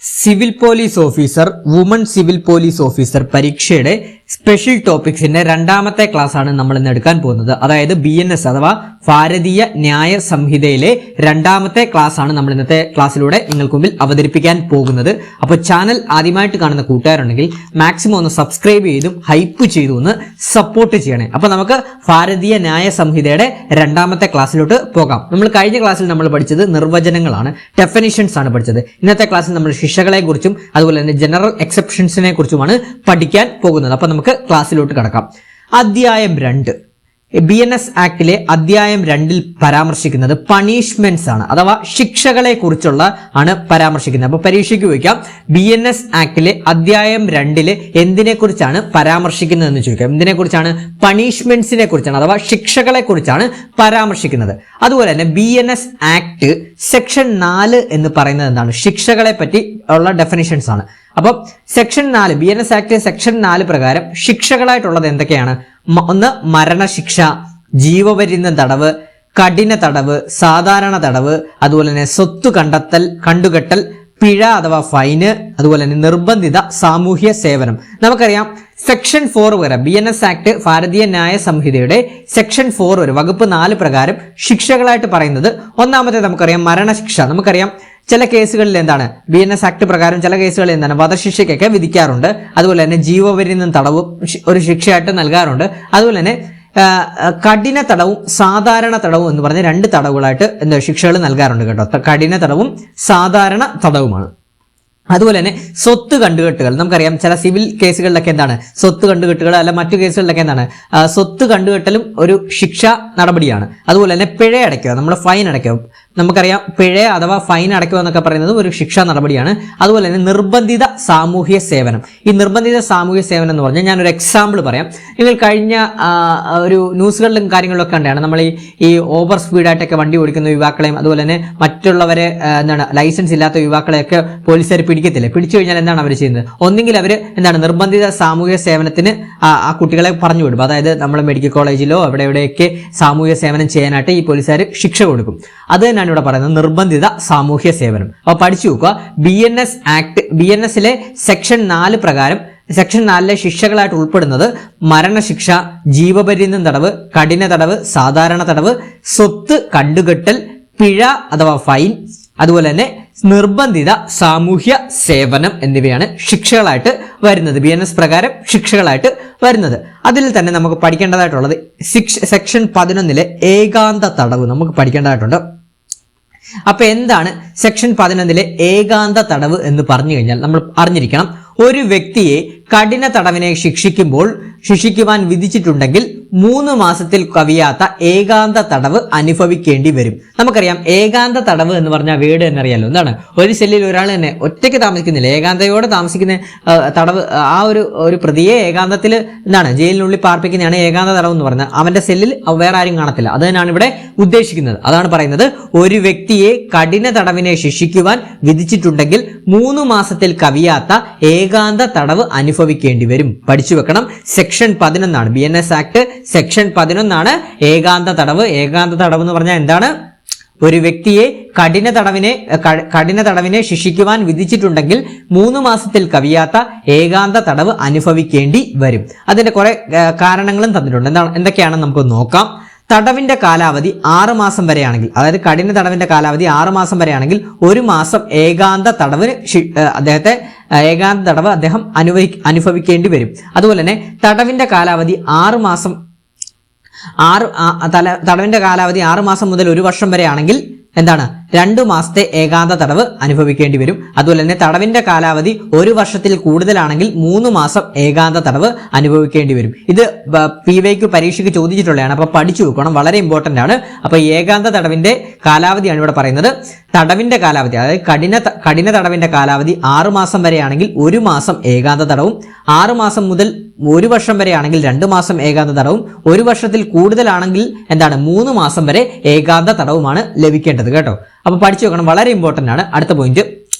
Civil police officer, woman civil police officer പരീക്ഷയുടെ special ടോപ്പിക്സിന്റെ രണ്ടാമത്തെ class ആണ് നമ്മൾ ഇന്ന് എടുക്കാൻ പോകുന്നത്. അതായത് BNS അഥവാ ഭാരതീയ ന്യായ സംഹിതയിലെ രണ്ടാമത്തെ ക്ലാസ് ആണ് നമ്മൾ ഇന്നത്തെ ക്ലാസ്സിലൂടെ നിങ്ങൾക്ക് മുമ്പിൽ അവതരിപ്പിക്കാൻ പോകുന്നത്. അപ്പോൾ ചാനൽ ആദ്യമായിട്ട് കാണുന്ന കൂട്ടുകാരുണ്ടെങ്കിൽ മാക്സിമം ഒന്ന് സബ്സ്ക്രൈബ് ചെയ്തും ഹൈപ്പ് ചെയ്തും ഒന്ന് സപ്പോർട്ട് ചെയ്യണേ. അപ്പോൾ നമുക്ക് ഭാരതീയ ന്യായ സംഹിതയുടെ രണ്ടാമത്തെ ക്ലാസ്സിലോട്ട് പോകാം. നമ്മൾ കഴിഞ്ഞ ക്ലാസ്സിൽ നമ്മൾ പഠിച്ചത് നിർവചനങ്ങളാണ്, ഡെഫിനിഷൻസ് ആണ് പഠിച്ചത്. ഇന്നത്തെ ക്ലാസ്സിൽ നമ്മൾ ശിക്ഷകളെ കുറിച്ചും അതുപോലെ തന്നെ ജനറൽ എക്സെപ്ഷൻസിനെ കുറിച്ചുമാണ് പഠിക്കാൻ പോകുന്നത്. അപ്പോൾ നമുക്ക് ക്ലാസ്സിലോട്ട് കടക്കാം. അധ്യായം 2 BNS ആക്ടിലെ അധ്യായം 2 പരാമർശിക്കുന്നത് പണിഷ്മെന്റ്സ് ആണ്, അഥവാ ശിക്ഷകളെ കുറിച്ചുള്ള ആണ് പരാമർശിക്കുന്നത്. അപ്പൊ പരീക്ഷയ്ക്ക് ചോദിക്കാം, BNS ആക്ടിലെ അധ്യായം 2 എന്തിനെ കുറിച്ചാണ് പരാമർശിക്കുന്നത് എന്ന് ചോദിക്കാം. എന്തിനെ കുറിച്ചാണ്? പണിഷ്മെന്റ്സിനെ കുറിച്ചാണ്, അഥവാ ശിക്ഷകളെ കുറിച്ചാണ് പരാമർശിക്കുന്നത്. അതുപോലെ തന്നെ BNS ആക്ട് സെക്ഷൻ 4 എന്ന് പറയുന്നത് എന്താണ്? ശിക്ഷകളെ പറ്റി ഉള്ള ഡെഫിനിഷൻസ് ആണ്. അപ്പം സെക്ഷൻ 4 BNS ആക്ട് സെക്ഷൻ 4 പ്രകാരം ശിക്ഷകളായിട്ടുള്ളത് എന്തൊക്കെയാണ്? ഒന്ന് മരണശിക്ഷ, ജീവപര്യന്തം തടവ്, കഠിന തടവ്, സാധാരണ തടവ്, അതുപോലെ തന്നെ സ്വത്ത് കണ്ടുകെട്ടൽ, പിഴ അഥവാ ഫൈന്, അതുപോലെ തന്നെ നിർബന്ധിത സാമൂഹ്യ സേവനം. നമുക്കറിയാം സെക്ഷൻ 4 വരെ BNS ആക്ട് ഭാരതീയ ന്യായ സംഹിതയുടെ സെക്ഷൻ 4 വരെ വകുപ്പ് 4 പ്രകാരം ശിക്ഷകളായിട്ട് പറയുന്നത് ഒന്നാമത്തെ നമുക്കറിയാം മരണശിക്ഷ. നമുക്കറിയാം ചില കേസുകളിൽ എന്താണ് BNS ആക്ട് പ്രകാരം ചില കേസുകളിൽ എന്താണ് വധശിക്ഷയ്ക്കൊക്കെ വിധിക്കാറുണ്ട്. അതുപോലെ തന്നെ ജീവപര്യന്തം തടവും ഒരു ശിക്ഷയായിട്ട് നൽകാറുണ്ട്. അതുപോലെ തന്നെ കഠിന തടവും സാധാരണ തടവും എന്ന് പറഞ്ഞ 2 തടവുകളായിട്ട് ശിക്ഷകൾ നൽകാറുണ്ട് കേട്ടോ. കഠിന തടവും സാധാരണ തടവുമാണ്. അതുപോലെ തന്നെ സ്വത്ത് കണ്ടുകെട്ടുകൾ, നമുക്കറിയാം ചില സിവിൽ കേസുകളിലൊക്കെ എന്താണ് സ്വത്ത് കണ്ടുകെട്ടുകൾ, അല്ല മറ്റു കേസുകളിലൊക്കെ എന്താണ് സ്വത്ത് കണ്ടുകെട്ടലും ഒരു ശിക്ഷ നടപടിയാണ്. അതുപോലെ തന്നെ പിഴ അടയ്ക്കുക, നമ്മൾ ഫൈൻ അടയ്ക്കുക. നമുക്കറിയാം പിഴ അഥവാ ഫൈൻ അടയ്ക്കുക എന്നൊക്കെ പറയുന്നത് ഒരു ശിക്ഷാ നടപടിയാണ്. അതുപോലെ തന്നെ നിർബന്ധിത സാമൂഹ്യ സേവനം. ഈ നിർബന്ധിത സാമൂഹ്യ സേവനം എന്ന് പറഞ്ഞാൽ ഞാനൊരു എക്സാമ്പിൾ പറയാം. നിങ്ങൾ കഴിഞ്ഞ ഒരു ന്യൂസുകളിലും കാര്യങ്ങളിലൊക്കെ ഉണ്ടാണ് നമ്മൾ ഈ ഓവർ സ്പീഡായിട്ടൊക്കെ വണ്ടി ഓടിക്കുന്ന യുവാക്കളെയും അതുപോലെ തന്നെ മറ്റുള്ളവരെ എന്താണ് ലൈസൻസ് ഇല്ലാത്ത യുവാക്കളെയൊക്കെ പോലീസുകാർ പിടിക്കത്തില്ല. പിടിച്ചു കഴിഞ്ഞാൽ എന്താണ് അവർ ചെയ്യുന്നത്? ഒന്നെങ്കിൽ അവർ എന്താണ് നിർബന്ധിത സാമൂഹ്യ സേവനത്തിന് ആ കുട്ടികളെ പറഞ്ഞു വിടും. അതായത് നമ്മൾ മെഡിക്കൽ കോളേജിലോ എവിടെയൊക്കെ സാമൂഹ്യ സേവനം ചെയ്യാനായിട്ട് ഈ പോലീസുകാർ ശിക്ഷ കൊടുക്കും. അത് തന്നെയാണ് ഇവിടെ പറയുന്നത് നിർബന്ധിത സാമൂഹ്യ സേവനം. അപ്പോൾ പഠിച്ചു നോക്കുക, BNS ആക്ട് BNSലെ സെക്ഷൻ 4 പ്രകാരം സെക്ഷൻ 4 ശിക്ഷകളായിട്ട് ഉൾപ്പെടുന്നത് മരണശിക്ഷ, ജീവപര്യന്തം തടവ്, കഠിന തടവ്, സാധാരണ തടവ്, സ്വത്ത് കണ്ടുകെട്ടൽ, പിഴ അഥവാ ഫൈൻ, അതുപോലെ തന്നെ നിർബന്ധിത സാമൂഹ്യ സേവനം എന്നിവയാണ് ശിക്ഷകളായിട്ട് വരുന്നത്. BNS പ്രകാരം ശിക്ഷകളായിട്ട് വരുന്നത്. അതിൽ തന്നെ നമുക്ക് പഠിക്കേണ്ടതായിട്ടുള്ളത് സെക്ഷൻ 11 ഏകാന്ത തടവ് നമുക്ക് പഠിക്കേണ്ടതായിട്ടുണ്ട്. അപ്പൊ എന്താണ് സെക്ഷൻ 11 ഏകാന്ത തടവ് എന്ന് പറഞ്ഞു കഴിഞ്ഞാൽ നമ്മൾ അറിഞ്ഞിരിക്കണം, ഒരു വ്യക്തിയെ കഠിന തടവിനെ ശിക്ഷിക്കുവാൻ വിധിച്ചിട്ടുണ്ടെങ്കിൽ 3 മാസത്തിൽ കവിയാത്ത ഏകാന്ത തടവ് അനുഭവിക്കേണ്ടി വരും. നമുക്കറിയാം ഏകാന്ത തടവ് എന്ന് പറഞ്ഞാൽ വീട് തന്നെ അറിയാലോ. എന്താണ്? ഒരു സെല്ലിൽ ഒരാൾ തന്നെ ഒറ്റയ്ക്ക് താമസിക്കുന്നില്ല, ഏകാന്തയോടെ താമസിക്കുന്ന തടവ്. ആ ഒരു പ്രതിയെ ഏകാന്തത്തിൽ എന്താണ് ജയിലിനുള്ളിൽ പാർപ്പിക്കുന്നതാണ് ഏകാന്ത തടവ് എന്ന് പറഞ്ഞാൽ. അവന്റെ സെല്ലിൽ വേറെ ആരും കാണത്തില്ല. അത് തന്നെയാണ് ഇവിടെ ഉദ്ദേശിക്കുന്നത്. അതാണ് പറയുന്നത്, ഒരു വ്യക്തിയെ കഠിന തടവിനെ ശിക്ഷിക്കുവാൻ വിധിച്ചിട്ടുണ്ടെങ്കിൽ 3 മാസത്തിൽ കവിയാത്ത ഏകാന്ത തടവ് അനുഭവിക്കേണ്ടി വരും. പഠിച്ചു വെക്കണം, സെക്ഷൻ 11 BNS ആക്ട് സെക്ഷൻ 11 ഏകാന്ത തടവ്. ഏകാന്ത തടവ് എന്ന് പറഞ്ഞാൽ എന്താണ്? ഒരു വ്യക്തിയെ കഠിന തടവിനെ ശിക്ഷിക്കുവാൻ വിധിച്ചിട്ടുണ്ടെങ്കിൽ 3 മാസത്തിൽ കവിയാത്ത ഏകാന്ത തടവ് അനുഭവിക്കേണ്ടി വരും. അതിന്റെ കുറെ കാരണങ്ങളും തന്നിട്ടുണ്ട്. എന്തൊക്കെയാണെന്ന് നമുക്ക് നോക്കാം. തടവിന്റെ കാലാവധി 6 മാസം വരെയാണെങ്കിൽ, അതായത് കഠിന തടവിന്റെ കാലാവധി 6 മാസം വരെയാണെങ്കിൽ 1 മാസം ഏകാന്ത തടവിന് അദ്ദേഹം അനുഭവിക്കേണ്ടി വരും. അതുപോലെ തന്നെ തടവിന്റെ കാലാവധി 6 മാസം മുതൽ 1 വർഷം വരെയാണെങ്കിൽ എന്താണ് 2 മാസത്തെ ഏകാന്ത തടവ് അനുഭവിക്കേണ്ടി വരും. അതുപോലെ തന്നെ തടവിന്റെ കാലാവധി 1 വർഷത്തിൽ കൂടുതലാണെങ്കിൽ 3 മാസം ഏകാന്ത തടവ് അനുഭവിക്കേണ്ടി വരും. ഇത് PYQ പരീക്ഷയ്ക്ക് ചോദിച്ചിട്ടുള്ളതാണ്. അപ്പൊ പഠിച്ചു വെക്കണം, വളരെ ഇമ്പോർട്ടന്റ് ആണ്. അപ്പൊ ഏകാന്ത തടവിന്റെ കാലാവധിയാണ് ഇവിടെ പറയുന്നത്. തടവിന്റെ കാലാവധി, അതായത് കഠിന തടവിന്റെ കാലാവധി 6 മാസം വരെയാണെങ്കിൽ 1 മാസം ഏകാന്ത തടവും, 6 മാസം മുതൽ 1 വർഷം വരെയാണെങ്കിൽ 2 മാസം ഏകാന്ത തടവും, 1 വർഷത്തിൽ കൂടുതലാണെങ്കിൽ എന്താണ് 3 മാസം വരെ ഏകാന്ത തടവുമാണ് ലഭിക്കേണ്ടത് കേട്ടോ. അപ്പൊ പഠിച്ചു വെക്കണം, വളരെ ഇമ്പോർട്ടന്റ് ആണ്. അടുത്ത പോയിന്റ്,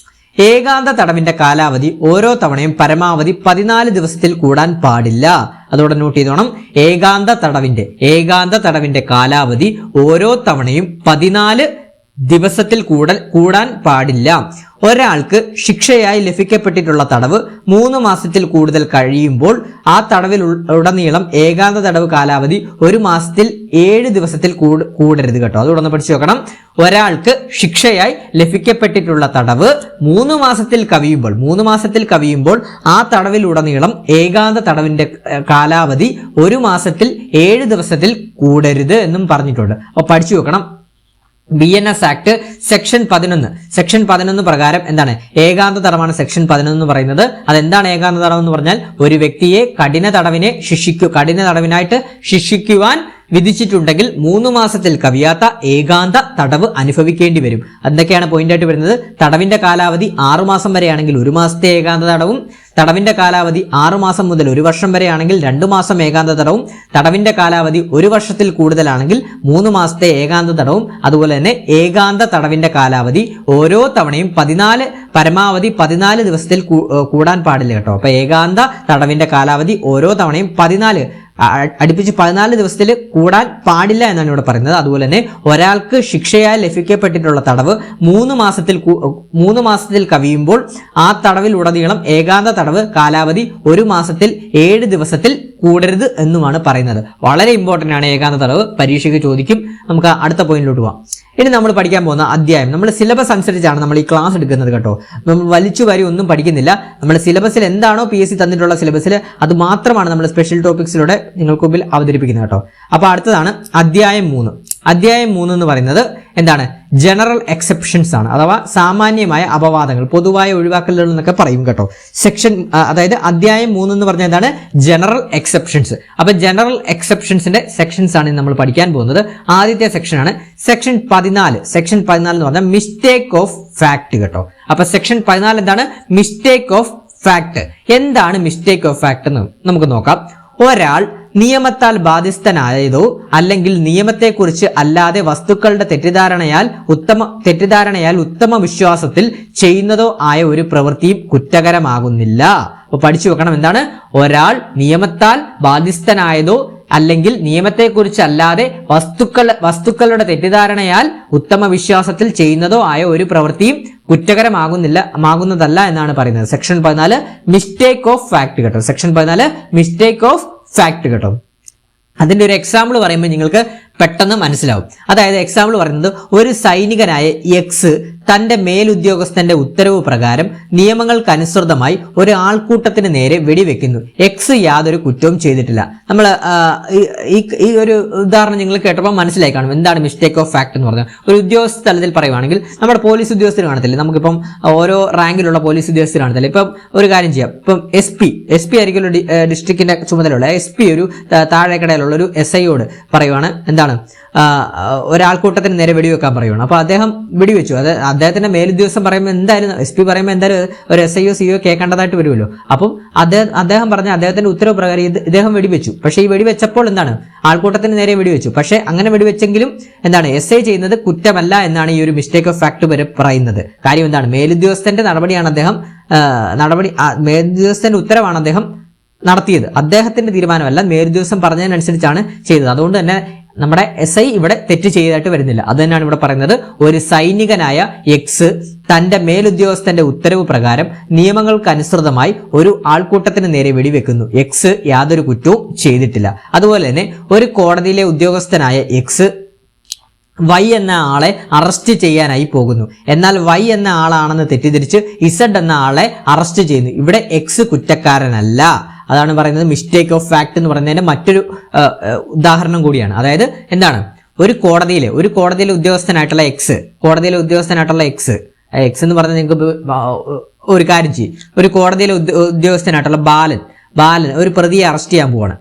ഏകാന്ത തടവിന്റെ കാലാവധി ഓരോ തവണയും പരമാവധി 14 ദിവസത്തിൽ കൂടാൻ പാടില്ല. അതോടെ നോട്ട് ചെയ്തോണം. ഏകാന്ത തടവിന്റെ കാലാവധി ഓരോ തവണയും 14 ദിവസത്തിൽ കൂടാൻ പാടില്ല. ഒരാൾക്ക് ശിക്ഷയായി ലഭിക്കപ്പെട്ടിട്ടുള്ള തടവ് 3 മാസത്തിൽ കൂടുതൽ കഴിയുമ്പോൾ ആ തടവിൽ ഉടനീളം ഏകാന്ത തടവ് കാലാവധി 1 മാസത്തിൽ 7 ദിവസത്തിൽ കൂടരുത് കേട്ടോ. അതുകൊണ്ടൊന്ന് പഠിച്ചു വെക്കണം. ഒരാൾക്ക് ശിക്ഷയായി ലഭിക്കപ്പെട്ടിട്ടുള്ള തടവ് 3 മാസത്തിൽ കവിയുമ്പോൾ ആ തടവിൽ ഉടനീളം ഏകാന്ത തടവിന്റെ കാലാവധി 1 മാസത്തിൽ 7 ദിവസത്തിൽ കൂടരുത് എന്നും പറഞ്ഞിട്ടുണ്ട്. അപ്പോൾ പഠിച്ചു വെക്കണം. BNS ആക്ട് സെക്ഷൻ 11 പ്രകാരം എന്താണ് ഏകാന്ത തടവാണ് സെക്ഷൻ 11 എന്ന് പറയുന്നത്. അതെന്താണ് ഏകാന്ത തടവ് എന്ന് പറഞ്ഞാൽ ഒരു വ്യക്തിയെ കഠിന തടവിനായിട്ട് ശിക്ഷിക്കുവാൻ വിധിച്ചിട്ടുണ്ടെങ്കിൽ 3 മാസത്തിൽ കവിയാത്ത ഏകാന്ത തടവ് അനുഭവിക്കേണ്ടി വരും. എന്തൊക്കെയാണ് പോയിന്റ് ആയിട്ട് വരുന്നത്? തടവിന്റെ കാലാവധി 6 മാസം വരെയാണെങ്കിൽ 1 മാസത്തെ ഏകാന്ത തടവും, തടവിന്റെ കാലാവധി 6 മാസം മുതൽ 1 വർഷം വരെയാണെങ്കിൽ 2 മാസം ഏകാന്ത തടവും, തടവിന്റെ കാലാവധി 1 വർഷത്തിൽ കൂടുതലാണെങ്കിൽ 3 മാസത്തെ ഏകാന്ത തടവും. അതുപോലെ തന്നെ ഏകാന്ത തടവിന്റെ കാലാവധി ഓരോ തവണയും പരമാവധി 14 ദിവസത്തിൽ കൂടാൻ പാടില്ല കേട്ടോ. അപ്പൊ ഏകാന്ത തടവിന്റെ കാലാവധി ഓരോ തവണയും അടുപ്പിച്ച് 14 ദിവസത്തിൽ കൂടാൻ പാടില്ല എന്നാണ് ഇവിടെ പറയുന്നത്. അതുപോലെ തന്നെ ഒരാൾക്ക് ശിക്ഷയായി ലഭിക്കപ്പെട്ടിട്ടുള്ള തടവ് 3 മാസത്തിൽ കവിയുമ്പോൾ ആ തടവിൽ ഉടനീളം ഏകാന്ത തടവ് കാലാവധി 1 മാസത്തിൽ 7 ദിവസത്തിൽ കൂടരുത് എന്നുമാണ് പറയുന്നത്. വളരെ ഇമ്പോർട്ടന്റ് ആണ് ഏകാന്ത തടവ്, പരീക്ഷയ്ക്ക് ചോദിക്കും. നമുക്ക് അടുത്ത പോയിന്റിലോട്ട് പോവാം. ഇനി നമ്മൾ പഠിക്കാൻ പോകുന്ന അധ്യായം നമ്മൾ സിലബസ് അനുസരിച്ചാണ് നമ്മൾ ഈ ക്ലാസ് എടുക്കുന്നത് കേട്ടോ. നമ്മൾ വലിച്ചു വാരി ഒന്നും പഠിക്കുന്നില്ല. നമ്മൾ സിലബസിൽ എന്താണോ PSC തന്നിട്ടുള്ള സിലബസിൽ അത് മാത്രമാണ് നമ്മൾ സ്പെഷ്യൽ ടോപ്പിക്സിലൂടെ നിങ്ങൾക്ക് മുമ്പിൽ അവതരിപ്പിക്കുന്നത് കേട്ടോ. അപ്പൊ അടുത്തതാണ് അധ്യായം 3. അധ്യായം 3 എന്ന് പറയുന്നത് എന്താണ്? ജനറൽ എക്സെപ്ഷൻസ് ആണ്, അഥവാ സാമാന്യമായ അപവാദങ്ങൾ, പൊതുവായ ഒഴിവാക്കലുകൾ എന്നൊക്കെ പറയും കേട്ടോ. അതായത് അധ്യായം 3 എന്ന് പറഞ്ഞാൽ എന്താണ്? General exceptions. അപ്പൊ ജനറൽ എക്സെപ്ഷൻസിന്റെ സെക്ഷൻസ് ആണ് നമ്മൾ പഠിക്കാൻ പോകുന്നത്. ആദ്യത്തെ സെക്ഷൻ ആണ് സെക്ഷൻ 14. സെക്ഷൻ 14 എന്ന് പറഞ്ഞാൽ മിസ്റ്റേക്ക് ഓഫ് ഫാക്ട് കേട്ടോ. അപ്പൊ സെക്ഷൻ 14 എന്താണ്? Mistake of fact. എന്താണ് മിസ്റ്റേക്ക് ഓഫ് ഫാക്ട് എന്ന് നമുക്ക് നോക്കാം. ഒരാൾ നിയമത്താൽ ബാധ്യസ്ഥനായതോ അല്ലെങ്കിൽ നിയമത്തെക്കുറിച്ച് അല്ലാതെ വസ്തുക്കളുടെ തെറ്റിദ്ധാരണയാൽ ഉത്തമ വിശ്വാസത്തിൽ ചെയ്യുന്നതോ ആയ ഒരു പ്രവൃത്തിയും കുറ്റകരമാകുന്നില്ല. അപ്പൊ പഠിച്ചു വെക്കണം. എന്താണ്? ഒരാൾ നിയമത്താൽ ബാധ്യസ്ഥനായതോ അല്ലെങ്കിൽ നിയമത്തെക്കുറിച്ച് അല്ലാതെ വസ്തുക്കളുടെ തെറ്റിദ്ധാരണയാൽ ഉത്തമ വിശ്വാസത്തിൽ ചെയ്യുന്നതോ ആയ ഒരു പ്രവൃത്തിയും കുറ്റകരമാകുന്നതല്ല എന്നാണ് പറയുന്നത്. സെക്ഷൻ 14 മിസ്റ്റേക്ക് ഓഫ് ഫാക്ട് കേട്ടോ. സെക്ഷൻ 14 മിസ്റ്റേക്ക് ഓഫ് ഫാക്ട് കേട്ടോ. അതിന്റെ ഒരു എക്സാമ്പിൾ പറയുമ്പോൾ നിങ്ങൾക്ക് പെട്ടെന്ന് മനസ്സിലാവും. അതായത് എക്സാമ്പിൾ പറയുന്നത്, ഒരു സൈനികനായ എക്സ് തന്റെ മേലുദ്യോഗസ്ഥന്റെ ഉത്തരവ് പ്രകാരം നിയമങ്ങൾക്കനുസൃതമായി ഒരു ആൾക്കൂട്ടത്തിന് നേരെ വെടിവെക്കുന്നു. എക്സ് യാതൊരു കുറ്റവും ചെയ്തിട്ടില്ല. നമ്മൾ ഈ ഒരു ഉദാഹരണം നിങ്ങൾ കേട്ടപ്പോൾ മനസ്സിലായി കാണും എന്താണ് മിസ്റ്റേക്ക് ഓഫ് ഫാക്ട് എന്ന് പറഞ്ഞാൽ. ഒരു ഉദ്യോഗസ്ഥ തലത്തിൽ പറയുവാണെങ്കിൽ നമ്മുടെ പോലീസ് ഉദ്യോഗസ്ഥർ കാണത്തില്ലേ, നമുക്കിപ്പം ഓരോ റാങ്കിലുള്ള പോലീസ് ഉദ്യോഗസ്ഥർ കാണത്തില്ലേ. ഇപ്പം ഒരു കാര്യം ചെയ്യാം. ഇപ്പം എസ് പി ആയിരിക്കും ഡിസ്ട്രിക്റ്റിന്റെ ചുമതലയുള്ള SP ഒരു താഴേക്കടയിലുള്ള ഒരു SIയോട് പറയുവാണ് എന്താണ് ഒരാൾക്കൂട്ടത്തിന് നേരെ വെടിവെക്കാൻ പറയുവാണ്. അപ്പൊ അദ്ദേഹം വെടിവെച്ചു. അത് അദ്ദേഹത്തിന്റെ മേലുദ്യോഗസ്ഥൻ പറയുമ്പോൾ എന്തായാലും SP പറയുമ്പോൾ എന്തായാലും ഒരു SIയോ CO കേൾക്കേണ്ടതായിട്ട് വരുമല്ലോ. അപ്പം അദ്ദേഹം പറഞ്ഞ അദ്ദേഹത്തിന്റെ ഉത്തരവ് പ്രകാരം ഇദ്ദേഹം വെടിവെച്ചു. പക്ഷെ ഈ വെടിവെച്ചപ്പോൾ എന്താണ്? ആൾക്കൂട്ടത്തിന് നേരെ വെടിവെച്ചു. പക്ഷെ അങ്ങനെ വെടിവെച്ചെങ്കിലും എന്താണ്? SI ചെയ്യുന്നത് കുറ്റമല്ല എന്നാണ് ഈ ഒരു മിസ്റ്റേക്ക് ഓഫ് ഫാക്ട് വരെ പറയുന്നത്. കാര്യം എന്താണ്? മേലുദ്യോഗസ്ഥന്റെ നടപടിയാണ് അദ്ദേഹം മേലുദ്യോഗസ്ഥന്റെ ഉത്തരവാണ് അദ്ദേഹം നടത്തിയത്. അദ്ദേഹത്തിന്റെ തീരുമാനമല്ല, മേലുദ്യോഗസ്ഥൻ പറഞ്ഞതിനനുസരിച്ചാണ് ചെയ്തത്. അതുകൊണ്ട് തന്നെ നമ്മുടെ SI ഇവിടെ തെറ്റ് ചെയ്തതായിട്ട് വരുന്നില്ല. അത് തന്നെയാണ് ഇവിടെ പറയുന്നത്. ഒരു സൈനികനായ എക്സ് തന്റെ മേലുദ്യോഗസ്ഥന്റെ ഉത്തരവ് പ്രകാരം നിയമങ്ങൾക്കനുസൃതമായി ഒരു ആൾക്കൂട്ടത്തിന് നേരെ വെടിവെക്കുന്നു. എക്സ് യാതൊരു കുറ്റവും ചെയ്തിട്ടില്ല. അതുപോലെ തന്നെ ഒരു കോടതിയിലെ ഉദ്യോഗസ്ഥനായ എക്സ് Y എന്ന ആളെ അറസ്റ്റ് ചെയ്യാനായി പോകുന്നു. എന്നാൽ Y എന്ന ആളാണെന്ന് തെറ്റിദ്ധരിച്ച് Z എന്ന ആളെ അറസ്റ്റ് ചെയ്യുന്നു. ഇവിടെ എക്സ് കുറ്റക്കാരനല്ല. അതാണ് പറയുന്നത് മിസ്റ്റേക്ക് ഓഫ് ഫാക്ട് എന്ന് പറയുന്നതിന്റെ മറ്റൊരു ഉദാഹരണം കൂടിയാണ്. അതായത് എന്താണ്? ഒരു കോടതിയിലെ ഉദ്യോഗസ്ഥനായിട്ടുള്ള എക്സ് എന്ന് പറഞ്ഞാൽ നിങ്ങൾക്ക് ഒരു കാര്യം ചെയ്യും. ഒരു കോടതിയിലെ ഉദ്യോഗസ്ഥനായിട്ടുള്ള ബാലൻ ഒരു പ്രതിയെ അറസ്റ്റ് ചെയ്യാൻ പോവാണ്.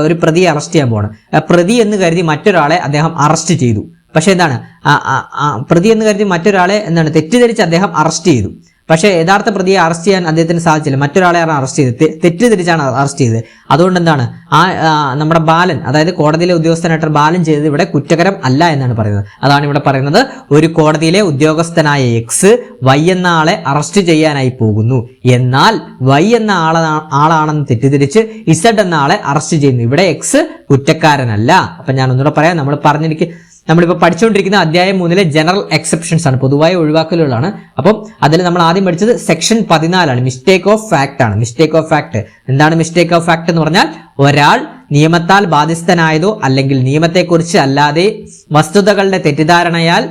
ഒരു പ്രതിയെ അറസ്റ്റ് ചെയ്യാൻ പോവാണ്. പ്രതി എന്ന് കരുതി മറ്റൊരാളെ അദ്ദേഹം അറസ്റ്റ് ചെയ്തു. പക്ഷെ എന്താണ്? പ്രതി എന്ന് കരുതി മറ്റൊരാളെ തെറ്റിദ്ധരിച്ച് അദ്ദേഹം അറസ്റ്റ് ചെയ്തു. പക്ഷേ യഥാർത്ഥ പ്രതിയെ അറസ്റ്റ് ചെയ്യാൻ അദ്ദേഹത്തിന് സാധിച്ചില്ല. മറ്റൊരാളെയാണ് അറസ്റ്റ് ചെയ്തത്, തെറ്റിദ്ധരിച്ചാണ് അറസ്റ്റ് ചെയ്തത്. അതുകൊണ്ട് എന്താണ്? നമ്മുടെ ബാലൻ, അതായത് കോടതിയിലെ ഉദ്യോഗസ്ഥനായിട്ട് ബാലൻ ചെയ്തത് ഇവിടെ കുറ്റകരം അല്ല എന്നാണ് പറയുന്നത്. അതാണ് ഇവിടെ പറയുന്നത്. ഒരു കോടതിയിലെ ഉദ്യോഗസ്ഥനായ എക്സ് Y എന്ന ആളെ അറസ്റ്റ് ചെയ്യാനായി പോകുന്നു. എന്നാൽ Y എന്ന ആളാണെന്ന് തെറ്റിദ്ധരിച്ച് Z എന്ന ആളെ അറസ്റ്റ് ചെയ്യുന്നു. ഇവിടെ എക്സ് കുറ്റക്കാരനല്ല. അപ്പൊ ഞാൻ ഒന്നുകൂടെ പറയാം. നമ്മൾ നമ്മളിപ്പോൾ പഠിച്ചുകൊണ്ടിരിക്കുന്ന അധ്യായം 3 ജനറൽ എക്സെപ്ഷൻസ് ആണ്, പൊതുവായ ഒഴിവാക്കലുകളാണ്. അപ്പം അതിൽ നമ്മൾ ആദ്യം പഠിച്ചത് സെക്ഷൻ 14 മിസ്റ്റേക്ക് ഓഫ് ഫാക്ട് ആണ്. മിസ്റ്റേക്ക് ഓഫ് ഫാക്ട് എന്താണ്? മിസ്റ്റേക്ക് ഓഫ് ഫാക്ട് എന്ന് പറഞ്ഞാൽ ഒരാൾ നിയമത്താൽ ബാധ്യസ്ഥനായതോ അല്ലെങ്കിൽ നിയമത്തെക്കുറിച്ച് അല്ലാതെ വസ്തുതകളുടെ തെറ്റിദ്ധാരണയാൽ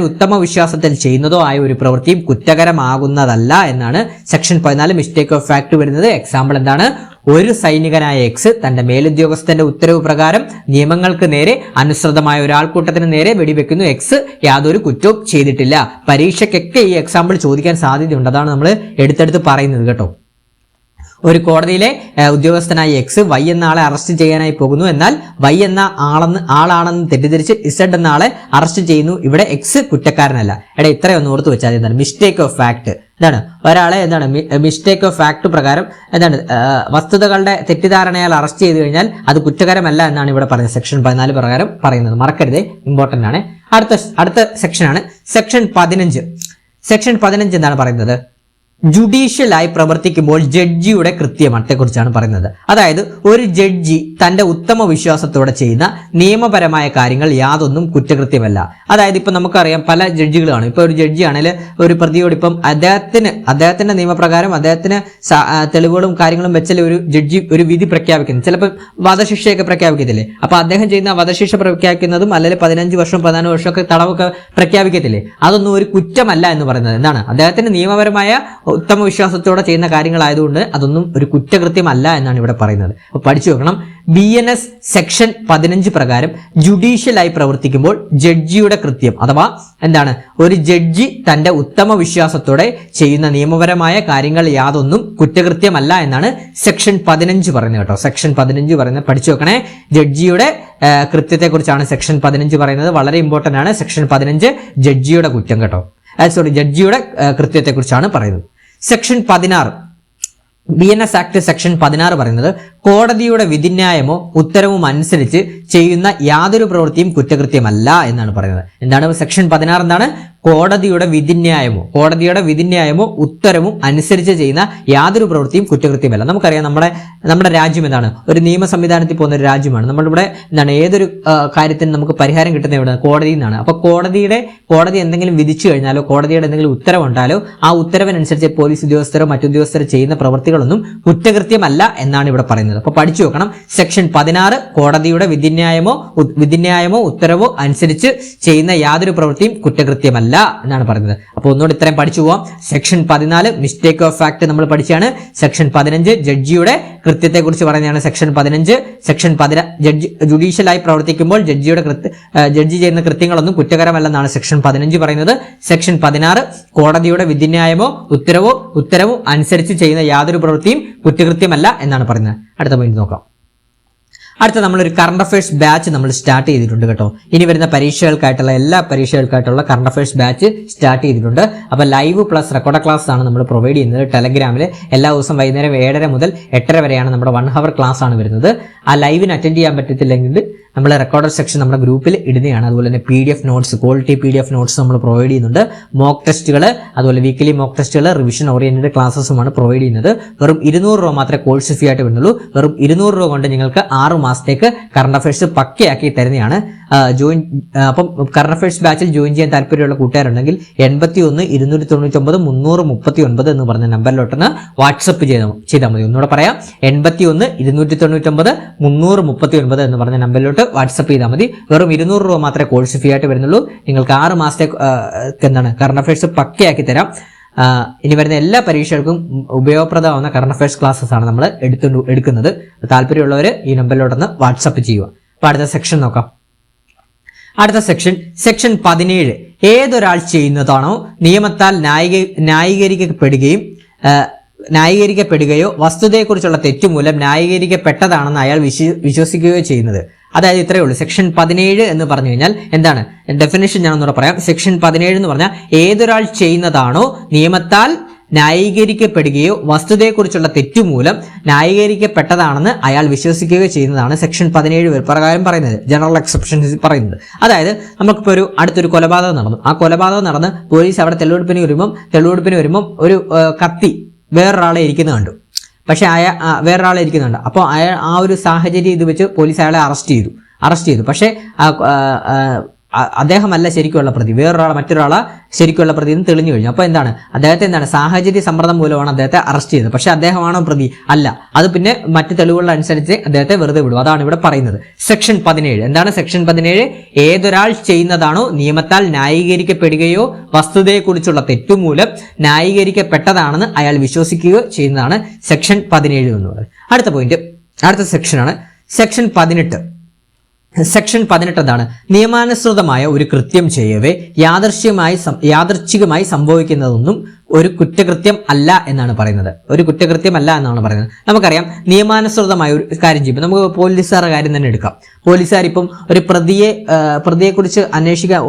ഉത്തമ വിശ്വാസത്തിൽ ചെയ്യുന്നതോ ആയ ഒരു പ്രവൃത്തിയും കുറ്റകരമാകുന്നതല്ല എന്നാണ് സെക്ഷൻ 14 മിസ്റ്റേക്ക് ഓഫ് ഫാക്ട് വരുന്നത്. എക്സാമ്പിൾ എന്താണ്? ഒരു സൈനികനായ എക്സ് തന്റെ മേലുദ്യോഗസ്ഥന്റെ ഉത്തരവ് പ്രകാരം നിയമങ്ങൾക്ക് നേരെ അനുസൃതമായ ഒരാൾക്കൂട്ടത്തിന് നേരെ വെടിവെക്കുന്നു. എക്സ് യാതൊരു കുറ്റവും ചെയ്തിട്ടില്ല. പരീക്ഷയ്ക്കൊക്കെ ഈ എക്സാമ്പിൾ ചോദിക്കാൻ സാധ്യതയുണ്ട്. അതാണ് നമ്മൾ എടുത്തെടുത്ത് പറയുന്നത് കേട്ടോ. ഒരു കോടതിയിലെ ഉദ്യോഗസ്ഥനായ എക്സ് വൈ എന്ന ആളെ അറസ്റ്റ് ചെയ്യാനായി പോകുന്നു. എന്നാൽ വൈ എന്ന ആളാണെന്ന് തെറ്റിദ്ധരിച്ച് ഇസഡ് എന്ന ആളെ അറസ്റ്റ് ചെയ്യുന്നു. ഇവിടെ എക്സ് കുറ്റക്കാരനല്ല. ഇത്രയൊന്ന് ഓർത്ത് വെച്ചാൽ എന്താണ് മിസ്റ്റേക്ക് ഓഫ് ഫാക്ട്? എന്താണ്? ഒരാളെ മിസ്റ്റേക്ക് ഓഫ് ഫാക്ട് പ്രകാരം വസ്തുതകളുടെ തെറ്റിദ്ധാരണയാൽ അറസ്റ്റ് ചെയ്തു കഴിഞ്ഞാൽ അത് കുറ്റകരമല്ല എന്നാണ് ഇവിടെ പറയുന്നത്. സെക്ഷൻ 14 പ്രകാരം പറയുന്നത് മറക്കരുത്, ഇമ്പോർട്ടന്റ് ആണ്. അടുത്ത സെക്ഷനാണ് സെക്ഷൻ 15. സെക്ഷൻ 15 എന്താണ് പറയുന്നത്? ജുഡീഷ്യലായി പ്രവർത്തിക്കുമ്പോൾ ജഡ്ജിയുടെ കൃത്യമത്തെക്കുറിച്ചാണ് പറയുന്നത്. അതായത് ഒരു ജഡ്ജി തന്റെ ഉത്തമ വിശ്വാസത്തോടെ ചെയ്യുന്ന നിയമപരമായ കാര്യങ്ങൾ യാതൊന്നും കുറ്റകൃത്യമല്ല. അതായത് ഇപ്പൊ നമുക്കറിയാം പല ജഡ്ജികളാണ്. ഇപ്പൊ ഒരു ജഡ്ജി ആണെങ്കിൽ ഒരു പ്രതിയോട് ഇപ്പം അദ്ദേഹത്തിന്റെ നിയമപ്രകാരം അദ്ദേഹത്തിന് തെളിവുകളും കാര്യങ്ങളും വെച്ചാൽ ഒരു ജഡ്ജി ഒരു വിധി പ്രഖ്യാപിക്കുന്നു. ചിലപ്പോൾ വധശിക്ഷയൊക്കെ പ്രഖ്യാപിക്കത്തില്ലേ? അപ്പൊ അദ്ദേഹം ചെയ്യുന്ന വധശിക്ഷ പ്രഖ്യാപിക്കുന്നതും അല്ലെങ്കിൽ 15 വർഷം 14 വർഷമൊക്കെ തടവൊക്കെ പ്രഖ്യാപിക്കത്തില്ലേ? അതൊന്നും ഒരു കുറ്റമല്ല എന്ന് പറയുന്നത്. എന്താണ്? അദ്ദേഹത്തിന്റെ നിയമപരമായ ഉത്തമ വിശ്വാസത്തോടെ ചെയ്യുന്ന കാര്യങ്ങളായതുകൊണ്ട് അതൊന്നും ഒരു കുറ്റകൃത്യമല്ല എന്നാണ് ഇവിടെ പറയുന്നത്. അപ്പോൾ പഠിച്ചു വെക്കണം. BNS സെക്ഷൻ 15 പ്രകാരം ജുഡീഷ്യലായി പ്രവർത്തിക്കുമ്പോൾ ജഡ്ജിയുടെ കൃത്യം അഥവാ എന്താണ്? ഒരു ജഡ്ജി തന്റെ ഉത്തമ വിശ്വാസത്തോടെ ചെയ്യുന്ന നിയമപരമായ കാര്യങ്ങൾ യാതൊന്നും കുറ്റകൃത്യമല്ല എന്നാണ് സെക്ഷൻ 15 പറയുന്നത് കേട്ടോ. സെക്ഷൻ 15 പറയുന്നത് പഠിച്ചു വെക്കണേ. ജഡ്ജിയുടെ കൃത്യത്തെക്കുറിച്ചാണ് സെക്ഷൻ 15 പറയുന്നത്. വളരെ ഇമ്പോർട്ടന്റ് ആണ്. സെക്ഷൻ 15 ജഡ്ജിയുടെ കുറ്റം കേട്ടോ. ജഡ്ജിയുടെ കൃത്യത്തെക്കുറിച്ചാണ് പറയുന്നത്. സെക്ഷൻ 16 BNS ആക്ട് സെക്ഷൻ 16 പറയുന്നത് കോടതിയുടെ വിധിന്യായമോ ഉത്തരവും അനുസരിച്ച് ചെയ്യുന്ന യാതൊരു പ്രവൃത്തിയും കുറ്റകൃത്യമല്ല എന്നാണ് പറയുന്നത്. എന്താണ് സെക്ഷൻ 16? എന്താണ്? കോടതിയുടെ വിധിന്യായമോ ഉത്തരവും അനുസരിച്ച് ചെയ്യുന്ന യാതൊരു പ്രവൃത്തിയും കുറ്റകൃത്യമല്ല. നമുക്കറിയാം നമ്മുടെ രാജ്യം എന്താണ്? ഒരു നിയമ സംവിധാനത്തിൽ പോകുന്ന ഒരു രാജ്യമാണ്. നമ്മളിവിടെ എന്താണ് ഏതൊരു കാര്യത്തിന് നമുക്ക് പരിഹാരം കിട്ടുന്ന എവിടെ? കോടതിയിൽ നിന്നാണ്. അപ്പൊ കോടതി എന്തെങ്കിലും വിധിച്ചു കഴിഞ്ഞാലോ കോടതിയുടെ എന്തെങ്കിലും ഉത്തരവുണ്ടാലോ ആ ഉത്തരവിനനുസരിച്ച് പോലീസ് ഉദ്യോഗസ്ഥരോ മറ്റുദ്യോഗസ്ഥരോ ചെയ്യുന്ന പ്രവൃത്തികളൊന്നും കുറ്റകൃത്യമല്ല എന്നാണ് ഇവിടെ പറയുന്നത്. അപ്പൊ പഠിച്ചു വെക്കണം. സെക്ഷൻ 16 കോടതിയുടെ വിധിന്യായമോ ഉത്തരവോ അനുസരിച്ച് ചെയ്യുന്ന യാതൊരു പ്രവൃത്തിയും കുറ്റകൃത്യമല്ല എന്നാണ് പറയുന്നത്. അപ്പോൾ ഒന്നുകൂടി ഇത്രയും പഠിച്ചു പോവാം. സെക്ഷൻ 14 മിസ്റ്റേക്ക് ഓഫ് ഫാക്ട് നമ്മൾ പഠിച്ചാണ്. സെക്ഷൻ 15 ജഡ്ജിയുടെ കൃത്യത്തെ കുറിച്ച് പറയുന്നതാണ്. സെക്ഷൻ 15 സെക്ഷൻ 15 ജുഡീഷ്യലായി പ്രവർത്തിക്കുമ്പോൾ ജഡ്ജി ചെയ്യുന്ന കൃത്യങ്ങളൊന്നും കുറ്റകരമല്ലെന്നാണ് സെക്ഷൻ 15 പറയുന്നത്. സെക്ഷൻ 16 കോടതിയുടെ വിധിന്യായമോ ഉത്തരവോ അനുസരിച്ച് ചെയ്യുന്ന യാതൊരു പ്രവൃത്തിയും കുറ്റകൃത്യമല്ല എന്നാണ് പറയുന്നത്. അടുത്ത പോയിന്റ് നോക്കാം. അടുത്ത നമ്മളൊരു കറണ്ട് അഫയേഴ്സ് ബാച്ച് നമ്മൾ സ്റ്റാർട്ട് ചെയ്തിട്ടുണ്ട് കേട്ടോ. ഇനി വരുന്ന എല്ലാ പരീക്ഷകൾക്കായിട്ടുള്ള കറണ്ട് അഫയേഴ്സ് ബാച്ച് സ്റ്റാർട്ട് ചെയ്തിട്ടുണ്ട്. അപ്പോൾ ലൈവ് പ്ലസ് റെക്കോർഡ് ക്ലാസ് ആണ് നമ്മൾ പ്രൊവൈഡ് ചെയ്യുന്നത് ടെലഗ്രാമിൽ. എല്ലാ ദിവസവും വൈകുന്നേരം 7:30 മുതൽ 8:30 വരെയാണ് നമ്മുടെ 1 hour ക്ലാസ് ആണ് വരുന്നത്. ആ ലൈവിന് അറ്റൻഡ് ചെയ്യാൻ പറ്റത്തില്ലെങ്കിൽ നമ്മൾ റെക്കോർഡർ സെക്ഷൻ നമ്മുടെ ഗ്രൂപ്പിൽ ഇടുന്നതാണ്. അതുപോലെ തന്നെ PDF notes, quality PDF notes നമ്മൾ പ്രൊവൈഡ് ചെയ്യുന്നുണ്ട്. മോക്ക് ടെസ്റ്റുകൾ, അതുപോലെ വീക്കിലി മോക്ക് ടെസ്റ്റുകൾ, റിവിഷൻ ഓറിയന്റഡ് ക്ലാസ്സസുമാണ് പ്രൊവൈഡ് ചെയ്യുന്നത്. വെറും 200 രൂപ മാത്രമേ കോഴ്സ് ഫീ ആയിട്ട് വരുന്നുള്ളൂ. വെറും 200 രൂപ കൊണ്ട് നിങ്ങൾക്ക് 6 മാസത്തേക്ക് കറണ്ട് അഫയേഴ്സ് പക്കയാക്കി തരുന്നതാണ്. അപ്പം കറണ്ട് അഫയേഴ്സ് ബാച്ചിൽ ജോയിൻ ചെയ്യാൻ താല്പര്യമുള്ള കൂട്ടുകാരുണ്ടെങ്കിൽ 81 299 339 എന്ന് പറഞ്ഞ നമ്പറിലോട്ടൊന്ന് വാട്സപ്പ് ചെയ്താൽ മതി. ഒന്നുകൂടെ പറയാം, 81 299 339 എന്ന് പറഞ്ഞ നമ്പറിലോട്ട് വാട്സപ്പ് ചെയ്താൽ മതി. വെറും 200 രൂപ മാത്രമേ കോഴ്സ് ഫീ ആയിട്ട് വരുന്നുള്ളൂ. നിങ്ങൾക്ക് 6 മാസത്തേക്ക് കറണ്ട് അഫയേഴ്സ് പക്കയാക്കി തരാം. ഇനി വരുന്ന എല്ലാ പരീക്ഷകൾക്കും ഉപയോഗപ്രദമാവുന്ന കറണ്ട് അഫയേഴ്സ് ക്ലാസ്സസ് ആണ് നമ്മൾ എടുക്കുന്നത്. താല്പര്യമുള്ളവർ ഈ നമ്പറിലോട്ടൊന്ന് വാട്സപ്പ് ചെയ്യുക. അപ്പോൾ അടുത്ത സെക്ഷൻ നോക്കാം. അടുത്ത സെക്ഷൻ 17 ഏതൊരാൾ ചെയ്യുന്നതാണോ നിയമത്താൽ ന്യായീകരിക്കപ്പെടുകയോ വസ്തുതയെക്കുറിച്ചുള്ള തെറ്റുമൂലം ന്യായീകരിക്കപ്പെട്ടതാണെന്ന് അയാൾ വിശ്വസിക്കുകയോ ചെയ്യുന്നത്. അതായത് ഇത്രയേ ഉള്ളൂ. സെക്ഷൻ 17 എന്ന് പറഞ്ഞു കഴിഞ്ഞാൽ എന്താണ്? ഡെഫിനേഷൻ ഞാനൊന്നുകൂടെ പറയാം. സെക്ഷൻ 17 എന്ന് പറഞ്ഞാൽ ഏതൊരാൾ ചെയ്യുന്നതാണോ നിയമത്താൽ ന്യായീകരിക്കപ്പെടുകയോ വസ്തുതയെക്കുറിച്ചുള്ള തെറ്റുമൂലം ന്യായീകരിക്കപ്പെട്ടതാണെന്ന് അയാൾ വിശ്വസിക്കുകയോ ചെയ്യുന്നതാണ് സെക്ഷൻ 17 പ്രകാരം പറയുന്നത്, ജനറൽ എക്സെപ്ഷൻസ് പറയുന്നത്. അതായത് നമുക്കിപ്പോൾ അടുത്തൊരു കൊലപാതകം നടന്നു. ആ കൊലപാതകം നടന്ന് പോലീസ് അവിടെ തെളിവെടുപ്പിന് വരുമ്പം ഒരു കത്തി വേറൊരാളെ ഇരിക്കുന്നത് കണ്ടു. പക്ഷെ വേറൊരാളെ ഇരിക്കുന്നുണ്ട്. അപ്പോൾ ആ ഒരു സാഹചര്യം ഇത് വെച്ച് പോലീസ് അയാളെ അറസ്റ്റ് ചെയ്തു. അറസ്റ്റ് ചെയ്തു. പക്ഷേ അദ്ദേഹമല്ല ശരിക്കുള്ള പ്രതി, മറ്റൊരാളെ ശരിക്കുള്ള പ്രതി എന്ന് തെളിഞ്ഞു കഴിഞ്ഞു. അപ്പോൾ അദ്ദേഹത്തെ സാഹചര്യ സമ്മർദ്ദം മൂലമാണ് അദ്ദേഹത്തെ അറസ്റ്റ് ചെയ്തത്. പക്ഷെ അദ്ദേഹമാണോ പ്രതി? അല്ല. അത് പിന്നെ മറ്റു തെളിവുകൾ അനുസരിച്ച് അദ്ദേഹത്തെ വെറുതെ വിടും. അതാണ് ഇവിടെ പറയുന്നത്. സെക്ഷൻ 17 എന്താണ്? സെക്ഷൻ 17 ഏതൊരാൾ ചെയ്യുന്നതാണോ നിയമത്താൽ ന്യായീകരിക്കപ്പെടുകയോ വസ്തുതയെക്കുറിച്ചുള്ള തെറ്റുമൂലം ന്യായീകരിക്കപ്പെട്ടതാണെന്ന് അയാൾ വിശ്വസിക്കുകയോ ചെയ്യുന്നതാണ് സെക്ഷൻ 17 എന്ന് പറയുന്നത്. അടുത്ത പോയിന്റ്, അടുത്ത സെക്ഷനാണ് സെക്ഷൻ 18. സെക്ഷൻ 18 എന്താണ്? നിയമാനുസൃതമായ ഒരു കൃത്യം ചെയ്യവേ യാദൃച്ഛികമായി സംഭവിക്കുന്നതൊന്നും ഒരു കുറ്റകൃത്യം അല്ല എന്നാണ് പറയുന്നത്. ഒരു കുറ്റകൃത്യം അല്ല എന്നാണ് പറയുന്നത്. നമുക്കറിയാം, നിയമാനുസൃതമായ ഒരു കാര്യം ചെയ്യുമ്പോൾ നമുക്ക് പോലീസുകാരുടെ കാര്യം തന്നെ എടുക്കാം. പോലീസുകാർ ഇപ്പം ഒരു പ്രതിയെക്കുറിച്ച് അന്വേഷിക്കാൻ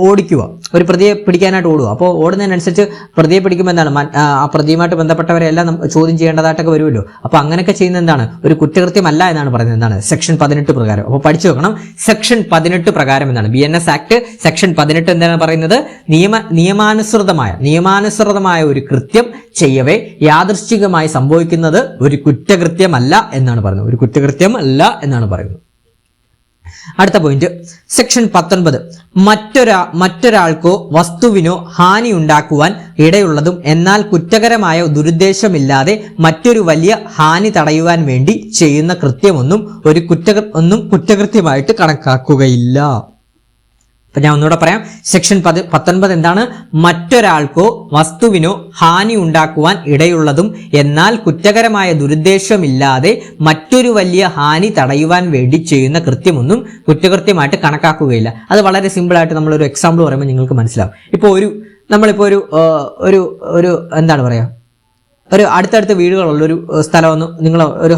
ഓടിക്കുക, ഒരു പ്രതിയെ പിടിക്കാനായിട്ട് ഓടുക. അപ്പോൾ ഓടുന്നതിനനുസരിച്ച് പ്രതിയെ പിടിക്കുമ്പോൾ എന്താണ്, ആ പ്രതിയുമായിട്ട് ബന്ധപ്പെട്ടവരെല്ലാം ചോദ്യം ചെയ്യേണ്ടതായിട്ടൊക്കെ വരുമല്ലോ. അപ്പോൾ അങ്ങനെയൊക്കെ ചെയ്യുന്നത് എന്താണ്? ഒരു കുറ്റകൃത്യം അല്ല എന്നാണ് പറയുന്നത്. എന്താണ്? സെക്ഷൻ 18 പ്രകാരം. അപ്പോൾ പഠിച്ചു വെക്കണം. സെക്ഷൻ 18 പ്രകാരം എന്താണ്? BNS ആക്ട് സെക്ഷൻ 18 എന്താണ് പറയുന്നത്? നിയമാനുസൃതമായ ഒരു കൃത്യം ചെയ്യവേ യാദൃശ്ചികമായി സംഭവിക്കുന്നത് ഒരു കുറ്റകൃത്യമല്ല എന്നാണ് പറയുന്നത്. ഒരു കുറ്റകൃത്യം അല്ല എന്നാണ് പറയുന്നത്. അടുത്ത പോയിന്റ്, സെക്ഷൻ 19 മറ്റൊരാൾക്കോ വസ്തുവിനോ ഹാനി ഉണ്ടാക്കുവാൻ ഇടയുള്ളതും എന്നാൽ കുറ്റകരമായ ദുരുദ്ദേശമില്ലാതെ മറ്റൊരു വലിയ ഹാനി തടയുവാൻ വേണ്ടി ചെയ്യുന്ന കൃത്യമൊന്നും കുറ്റകൃത്യമായിട്ട് കണക്കാക്കുകയില്ല. അപ്പൊ ഞാൻ ഒന്നുകൂടെ പറയാം. സെക്ഷൻ 19 എന്താണ്? മറ്റൊരാൾക്കോ വസ്തുവിനോ ഹാനി ഉണ്ടാക്കുവാൻ ഇടയുള്ളതും എന്നാൽ കുറ്റകരമായ ദുരുദ്ദേശമില്ലാതെ മറ്റൊരു വലിയ ഹാനി തടയുവാൻ വേണ്ടി ചെയ്യുന്ന കൃത്യമൊന്നും കുറ്റകൃത്യമായിട്ട് കണക്കാക്കുകയില്ല. അത് വളരെ സിമ്പിൾ ആയിട്ട് നമ്മളൊരു എക്സാമ്പിൾ പറയുമ്പോൾ നിങ്ങൾക്ക് മനസ്സിലാവും. നമ്മളിപ്പോൾ ഒരു എന്താണ് പറയാ, ഒരു അടുത്തടുത്ത വീടുകളുള്ള ഒരു സ്ഥലമൊന്നും നിങ്ങൾ ഒരു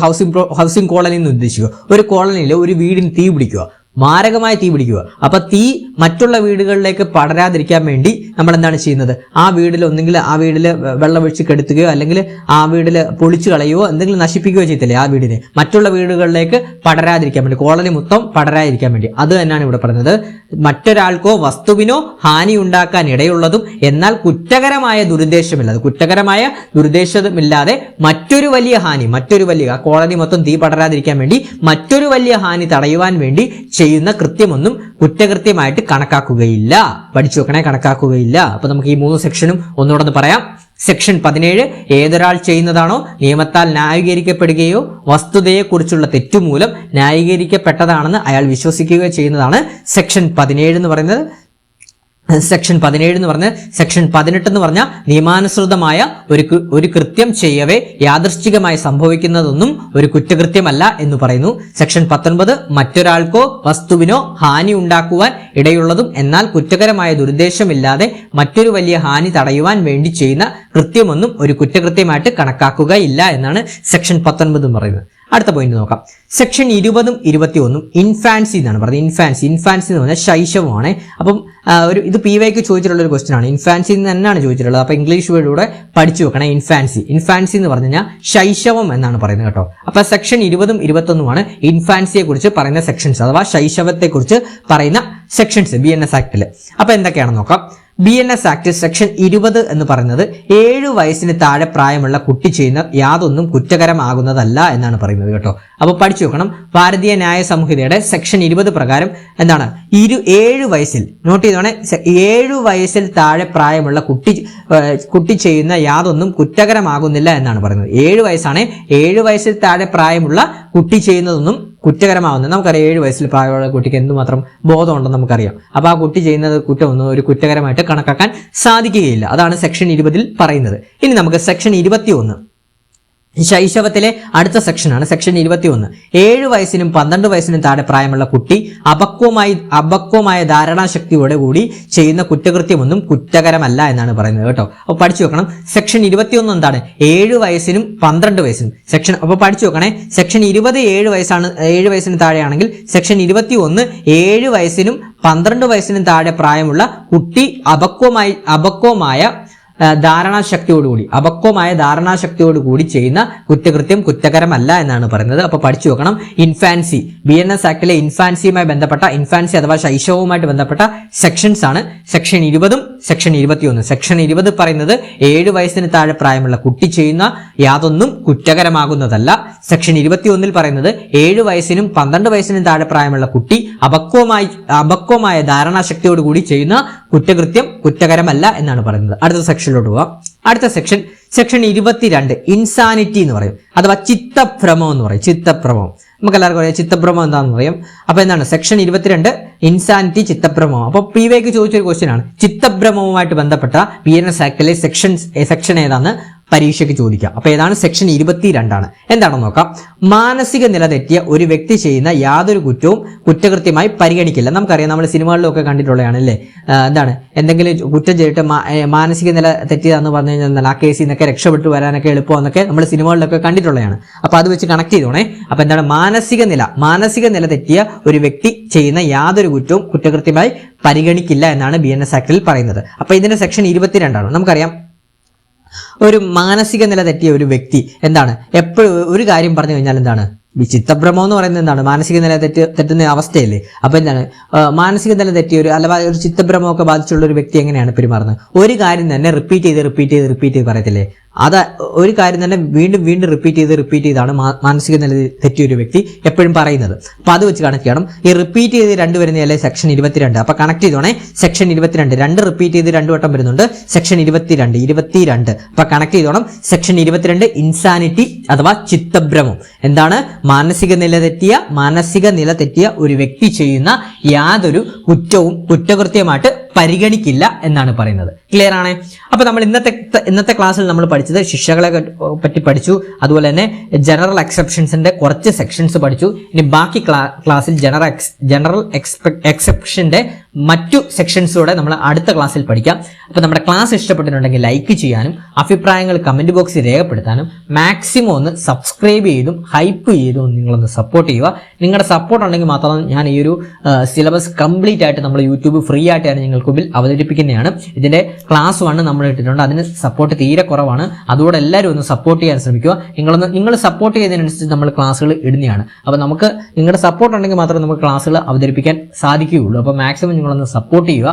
ഹൗസിംഗ് കോളനി എന്ന് ഉദ്ദേശിക്കുക. ഒരു കോളനിയിൽ ഒരു വീടിന് തീ പിടിക്കുക, മാരകമായ തീ പിടിക്കുക. അപ്പൊ തീ മറ്റുള്ള വീടുകളിലേക്ക് പടരാതിരിക്കാൻ വേണ്ടി നമ്മൾ എന്താണ് ചെയ്യുന്നത്? ആ വീട്ടിൽ ഒന്നെങ്കിൽ ആ വീട്ടിൽ വെള്ളം ഒഴിച്ച് കെടുത്തുകയോ അല്ലെങ്കിൽ ആ വീട്ടിൽ പൊളിച്ചു കളയുകയോ എന്തെങ്കിലും നശിപ്പിക്കുകയോ ചെയ്യത്തില്ലേ ആ വീടിനെ, മറ്റുള്ള വീടുകളിലേക്ക് പടരാതിരിക്കാൻ വേണ്ടി, കോളനി മൊത്തം പടരാതിരിക്കാൻ വേണ്ടി. അത് തന്നെയാണ് ഇവിടെ പറയുന്നത്. മറ്റൊരാൾക്കോ വസ്തുവിനോ ഹാനി ഉണ്ടാക്കാൻ ഇടയുള്ളതും എന്നാൽ കുറ്റകരമായ ദുരുദ്ദേശമില്ലാതെ മറ്റൊരു വലിയ ഹാനി, ആ കോളനി മൊത്തം തീ പടരാതിരിക്കാൻ വേണ്ടി മറ്റൊരു വലിയ ഹാനി തടയുവാൻ വേണ്ടി ചെയ്യുന്ന കൃത്യമൊന്നും കുറ്റകൃത്യമായിട്ട് കണക്കാക്കുകയില്ല. പഠിച്ചു വെക്കണേ, കണക്കാക്കുകയില്ല. അപ്പൊ നമുക്ക് ഈ 3 സെക്ഷനും ഒന്നുകൂടെ പറയാം. സെക്ഷൻ 17 ഏതൊരാൾ ചെയ്യുന്നതാണോ നിയമത്താൽ ന്യായീകരിക്കപ്പെടുകയോ വസ്തുതയെക്കുറിച്ചുള്ള തെറ്റുമൂലം ന്യായീകരിക്കപ്പെട്ടതാണെന്ന് അയാൾ വിശ്വസിക്കുകയോ ചെയ്യുന്നതാണ് സെക്ഷൻ 17 എന്ന് പറയുന്നത്. സെക്ഷൻ 17 എന്ന് പറഞ്ഞ് സെക്ഷൻ 18 എന്ന് പറഞ്ഞാൽ നിയമാനുസൃതമായ ഒരു കൃത്യം ചെയ്യവേ യാദൃശ്ചികമായി സംഭവിക്കുന്നതൊന്നും ഒരു കുറ്റകൃത്യമല്ല എന്ന് പറയുന്നു. സെക്ഷൻ 19 മറ്റൊരാൾക്കോ വസ്തുവിനോ ഹാനി ഉണ്ടാക്കുവാൻ ഇടയുള്ളതും എന്നാൽ കുറ്റകരമായ ദുരുദ്ദേശമില്ലാതെ മറ്റൊരു വലിയ ഹാനി തടയുവാൻ വേണ്ടി ചെയ്യുന്ന കൃത്യമൊന്നും ഒരു കുറ്റകൃത്യമായിട്ട് കണക്കാക്കുകയില്ല എന്നാണ് സെക്ഷൻ 19 പറയുന്നത്. അടുത്ത പോയിന്റ് നോക്കാം. സെക്ഷൻ 20ഉം 21ഉം ഇൻഫാൻസി എന്നാണ് പറയുന്നത്. ഇൻഫാൻസി എന്ന് പറഞ്ഞാൽ ശൈശവമാണ്. അപ്പം ഇത് PYക്ക് ചോദിച്ചിട്ടുള്ള ഒരു ക്വസ്റ്റൻ ആണ്. ഇൻഫാൻസി തന്നെയാണ് ചോദിച്ചിട്ടുള്ളത്. അപ്പൊ ഇംഗ്ലീഷ് വേർഡൂടെ പഠിച്ചു വെക്കണം. ഇൻഫാൻസി എന്ന് പറഞ്ഞു കഴിഞ്ഞാൽ ശൈശവം എന്നാണ് പറയുന്നത് കേട്ടോ. അപ്പൊ സെക്ഷൻ 20ഉം 21ഉമാണ് ഇൻഫാൻസിയെ കുറിച്ച് പറയുന്ന സെക്ഷൻസ്, അഥവാ ശൈശവത്തെ കുറിച്ച് പറയുന്ന സെക്ഷൻസ് BNS ആക്ടിൽ. അപ്പൊ എന്തൊക്കെയാണെന്ന് നോക്കാം. BNS ആക്ട് സെക്ഷൻ 20 എന്ന് പറയുന്നത് 7 വയസ്സിന് താഴെ പ്രായമുള്ള കുട്ടി ചെയ്യുന്ന യാതൊന്നും കുറ്റകരമാകുന്നതല്ല എന്നാണ് പറയുന്നത് കേട്ടോ. അപ്പൊ പഠിച്ചു വെക്കണം. ഭാരതീയ ന്യായ സംഹിതയുടെ സെക്ഷൻ 20 പ്രകാരം എന്താണ് 7 വയസ്സിൽ, നോട്ട് ചെയ്തോണെ, 7 വയസ്സിൽ താഴെ പ്രായമുള്ള കുട്ടി ചെയ്യുന്ന യാതൊന്നും കുറ്റകരമാകുന്നില്ല എന്നാണ് പറയുന്നത്. 7 വയസ്സാണ്. 7 വയസ്സിൽ താഴെ പ്രായമുള്ള കുട്ടി ചെയ്യുന്നതൊന്നും കുറ്റകരമാവുന്നത്. നമുക്കറിയാം 7 വയസ്സിൽ പ്രായമുള്ള കുട്ടിക്ക് എന്തുമാത്രം ബോധമുണ്ടെന്ന് നമുക്കറിയാം. അപ്പൊ ആ കുട്ടി ചെയ്യുന്നത് കുറ്റമൊന്നും ഒരു കുറ്റകരമായിട്ട് കണക്കാക്കാൻ സാധിക്കുകയില്ല. അതാണ് സെക്ഷൻ 20 പറയുന്നത്. ഇനി നമുക്ക് സെക്ഷൻ 21, ശൈശവത്തിലെ അടുത്ത സെക്ഷനാണ് സെക്ഷൻ 21. 7 വയസ്സിനും 12 വയസ്സിനും താഴെ പ്രായമുള്ള കുട്ടി അപക്വമായ ധാരണാശക്തിയോടെ കൂടി ചെയ്യുന്ന കുറ്റകൃത്യമൊന്നും കുറ്റകരമല്ല എന്നാണ് പറയുന്നത് കേട്ടോ. അപ്പോൾ പഠിച്ചു വെക്കണം. സെക്ഷൻ 21 എന്താണ്? 7 വയസ്സിനും 12 വയസ്സിനും സെക്ഷൻ. അപ്പോൾ പഠിച്ചു വെക്കണേ. സെക്ഷൻ 20 7 വയസ്സാണ്, 7 വയസ്സിന് താഴെയാണെങ്കിൽ സെക്ഷൻ 21 7 വയസ്സിനും 12 വയസ്സിനും താഴെ പ്രായമുള്ള കുട്ടി അപക്വമായ ധാരണാശക്തിയോടുകൂടി അപക്വമായ ധാരണാശക്തിയോടുകൂടി ചെയ്യുന്ന കുറ്റകൃത്യം കുറ്റകരമല്ല എന്നാണ് പറയുന്നത്. അപ്പൊ പഠിച്ചു വെക്കണം. ഇൻഫാൻസി, BNS ആക്ടിലെ ഇൻഫാൻസിയുമായി ബന്ധപ്പെട്ട ഇൻഫാൻസി അഥവാ ശൈശവവുമായിട്ട് ബന്ധപ്പെട്ട സെക്ഷൻസ് ആണ് സെക്ഷൻ 20 സെക്ഷൻ 21. സെക്ഷൻ 20 പറയുന്നത് 7 വയസ്സിന് താഴെ പ്രായമുള്ള കുട്ടി ചെയ്യുന്ന യാതൊന്നും കുറ്റകരമാകുന്നതല്ല. സെക്ഷൻ 21 പറയുന്നത് 7 വയസ്സിനും 12 വയസ്സിനും താഴെ പ്രായമുള്ള കുട്ടി അപക്വമായ ധാരണാശക്തിയോടുകൂടി ചെയ്യുന്ന കുറ്റകൃത്യം കുറ്റകരമല്ല എന്നാണ് പറയുന്നത്. അടുത്ത സെക്ഷനിലോട്ട് പോവാം. അടുത്ത സെക്ഷൻ 22 ഇൻസാനിറ്റി എന്ന് പറയും, അഥവാ ചിത്തഭ്രമം എന്ന് പറയും. ചിത്തഭ്രമം നമുക്ക് എല്ലാവർക്കും അറിയാം. ചിത്തഭ്രമം എന്താണെന്ന് പറയും. അപ്പൊ എന്താണ് സെക്ഷൻ 22 ഇൻസാനിറ്റി, ചിത്തഭ്രമം. അപ്പൊ PYK ചോദിച്ചൊരു ക്വസ്റ്റ്യൻ ആണ്, ചിത്തഭ്രമവുമായിട്ട് ബന്ധപ്പെട്ട BNS ആക്ടിലെ സെക്ഷൻ ഏതാന്ന് പരീക്ഷയ്ക്ക് ചോദിക്കാം. അപ്പൊ ഏതാണ്? സെക്ഷൻ 22 എന്താണെന്ന് നോക്കാം. മാനസിക നില തെറ്റിയ ഒരു വ്യക്തി ചെയ്യുന്ന യാതൊരു കുറ്റവും കുറ്റകൃത്യമായി പരിഗണിക്കില്ല. നമുക്കറിയാം, നമ്മൾ സിനിമകളിലൊക്കെ കണ്ടിട്ടുള്ളതാണ് അല്ലേ. എന്താണ്, എന്തെങ്കിലും കുറ്റം ചെയ്തിട്ട് മാനസിക നില തെറ്റിയതെന്ന് പറഞ്ഞു കഴിഞ്ഞാൽ ആ കേസിൽ നിന്നൊക്കെ രക്ഷപ്പെട്ടു വരാനൊക്കെ എളുപ്പമെന്നൊക്കെ നമ്മൾ സിനിമകളിലൊക്കെ കണ്ടിട്ടുള്ളതാണ്. അപ്പൊ അത് വെച്ച് കണക്ട് ചെയ്തോണേ. അപ്പൊ എന്താണ് മാനസിക നില തെറ്റിയ ഒരു വ്യക്തി ചെയ്യുന്ന യാതൊരു കുറ്റവും കുറ്റകൃത്യമായി പരിഗണിക്കില്ല എന്നാണ് BNS ആക്ടിൽ പറയുന്നത്. അപ്പൊ ഇതിന്റെ സെക്ഷൻ 22 നമുക്കറിയാം. ഒരു മാനസിക നില തെറ്റിയ ഒരു വ്യക്തി എന്താണ്, എപ്പോഴും ഒരു കാര്യം പറഞ്ഞു കഴിഞ്ഞാൽ എന്താണ്, ചിത്തഭ്രമം എന്ന് പറയുന്നത് എന്താണ്, മാനസിക നില തെറ്റുന്ന അവസ്ഥയല്ലേ. അപ്പൊ എന്താണ്, മാനസിക നില തെറ്റിയ ഒരു ചിത്തഭ്രമമൊക്കെ ബാധിച്ചുള്ള ഒരു വ്യക്തി എങ്ങനെയാണ് പെരുമാറുന്നത്? ഒരു കാര്യം തന്നെ റിപ്പീറ്റ് ചെയ്ത് പറയത്തില്ലേ, അത് ഒരു കാര്യം തന്നെ വീണ്ടും റിപ്പീറ്റ് ചെയ്താണ് മാനസിക നില തെറ്റിയ ഒരു വ്യക്തി എപ്പോഴും പറയുന്നത്. അപ്പൊ അത് വെച്ച് കണക്ട് ചെയ്യണം. ഈ റിപ്പീറ്റ് ചെയ്ത് 2 വരുന്നതല്ലേ സെക്ഷൻ 22. അപ്പൊ കണക്ട് ചെയ്തോണേ. സെക്ഷൻ 22 2 റിപ്പീറ്റ് ചെയ്ത് 2 വട്ടം വരുന്നുണ്ട്. സെക്ഷൻ 22 അപ്പൊ കണക്ട് ചെയ്തോണം. സെക്ഷൻ 22 ഇൻസാനിറ്റി അഥവാ ചിത്തഭ്രമം എന്താണ്, മാനസിക നില തെറ്റിയ ഒരു വ്യക്തി ചെയ്യുന്ന യാതൊരു കുറ്റവും കുറ്റകൃത്യമായിട്ട് പരിഗണിക്കില്ല എന്നാണ് പറയുന്നത്. ക്ലിയർ ആണ്? അപ്പൊ നമ്മൾ ഇന്നത്തെ ക്ലാസ്സിൽ നമ്മൾ പഠിച്ചത് ശിക്ഷകളെ പറ്റി പഠിച്ചു. അതുപോലെ തന്നെ ജനറൽ എക്സെപ്ഷൻസിന്റെ കുറച്ച് സെക്ഷൻസ് പഠിച്ചു. ഇനി ബാക്കി ക്ലാസ്സിൽ ജനറൽ എക്സെപ്ഷന്റെ മറ്റു സെക്ഷൻസോടെ നമ്മൾ അടുത്ത ക്ലാസ്സിൽ പഠിക്കാം. അപ്പൊ നമ്മുടെ ക്ലാസ് ഇഷ്ടപ്പെട്ടിട്ടുണ്ടെങ്കിൽ ലൈക്ക് ചെയ്യാനും അഭിപ്രായങ്ങൾ കമന്റ് ബോക്സിൽ രേഖപ്പെടുത്താനും മാക്സിമം ഒന്ന് സബ്സ്ക്രൈബ് ചെയ്തും ഹൈപ്പ് ചെയ്തും നിങ്ങളൊന്ന് സപ്പോർട്ട് ചെയ്യുക. നിങ്ങളുടെ സപ്പോർട്ട് ഉണ്ടെങ്കിൽ മാത്രം ഞാൻ ഈ ഒരു സിലബസ് കംപ്ലീറ്റ് ആയിട്ട് നമ്മൾ യൂട്യൂബ് ഫ്രീ ആയിട്ടാണ് നിങ്ങൾക്ക് മുമ്പിൽ അവതരിപ്പിക്കുന്നതാണ്. ഇതിന്റെ ക്ലാസ് 1 നമ്മൾ ഇട്ടിട്ടുണ്ട്. അതിന് സപ്പോർട്ട് തീരെ കുറവാണ്. അതുകൊണ്ട് എല്ലാവരും ഒന്ന് സപ്പോർട്ട് ചെയ്യാൻ ശ്രമിക്കുക. നിങ്ങൾ സപ്പോർട്ട് ചെയ്യുന്നതിനനുസരിച്ച് നമ്മൾ ക്ലാസ്സുകൾ ഇടുന്നതാണ്. അപ്പൊ നമുക്ക് നിങ്ങളുടെ സപ്പോർട്ട് ഉണ്ടെങ്കിൽ മാത്രമേ നമുക്ക് ക്ലാസ്സുകൾ അവതരിപ്പിക്കാൻ സാധിക്കുകയുള്ളൂ. അപ്പൊ മാക്സിമം നിങ്ങളൊന്ന് സപ്പോർട്ട് ചെയ്യുക.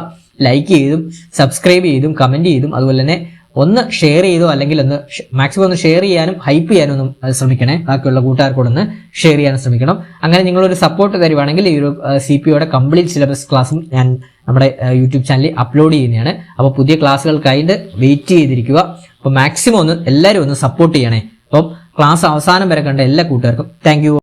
ലൈക്ക് ചെയ്തും സബ്സ്ക്രൈബ് ചെയ്തും കമന്റ് ചെയ്തും അതുപോലെ തന്നെ ഒന്ന് ഷെയർ ചെയ്തോ അല്ലെങ്കിൽ ഒന്ന് മാക്സിമം ഒന്ന് ഷെയർ ചെയ്യാനും ഹൈപ്പ് ചെയ്യാനും ഒന്നും ശ്രമിക്കണേ. ബാക്കിയുള്ള കൂട്ടുകാർക്കൂടെ ഒന്ന് ഷെയർ ചെയ്യാനും ശ്രമിക്കണം. അങ്ങനെ നിങ്ങളൊരു സപ്പോർട്ട് തരുവാണെങ്കിൽ ഈ ഒരു CPOയുടെ കംപ്ലീറ്റ് സിലബസ് ക്ലാസ്സും ഞാൻ നമ്മുടെ യൂട്യൂബ് ചാനലിൽ അപ്ലോഡ് ചെയ്യുന്നതാണ്. അപ്പോൾ പുതിയ ക്ലാസ്സുകൾക്കായിട്ട് വെയിറ്റ് ചെയ്തിരിക്കുക. അപ്പോൾ മാക്സിമം എല്ലാവരും ഒന്ന് സപ്പോർട്ട് ചെയ്യണേ. അപ്പം ക്ലാസ് അവസാനം വരെ കണ്ട എല്ലാ കൂട്ടുകാർക്കും താങ്ക് യു.